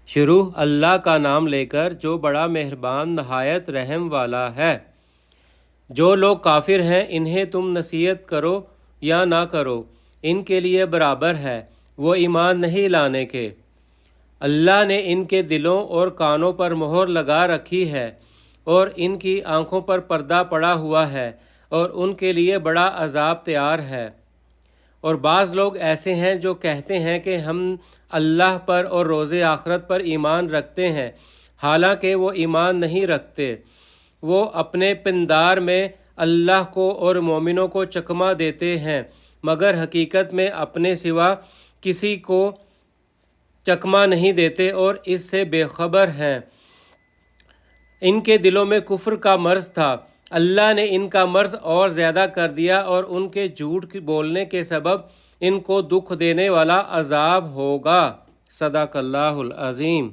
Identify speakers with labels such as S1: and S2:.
S1: شروع اللہ کا نام لے کر جو بڑا مہربان نہایت رحم والا ہے۔ جو لوگ کافر ہیں انہیں تم نصیحت کرو یا نہ کرو، ان کے لیے برابر ہے، وہ ایمان نہیں لانے کے۔ اللہ نے ان کے دلوں اور کانوں پر مہر لگا رکھی ہے اور ان کی آنکھوں پر پردہ پڑا ہوا ہے اور ان کے لیے بڑا عذاب تیار ہے۔ اور بعض لوگ ایسے ہیں جو کہتے ہیں کہ ہم اللہ پر اور روز آخرت پر ایمان رکھتے ہیں، حالانکہ وہ ایمان نہیں رکھتے۔ وہ اپنے پندار میں اللہ کو اور مومنوں کو چکمہ دیتے ہیں، مگر حقیقت میں اپنے سوا کسی کو چکمہ نہیں دیتے اور اس سے بے خبر ہیں۔ ان کے دلوں میں کفر کا مرض تھا، اللہ نے ان کا مرض اور زیادہ کر دیا اور ان کے جھوٹ بولنے کے سبب ان کو دکھ دینے والا عذاب ہوگا۔ صدق اللہ العظیم۔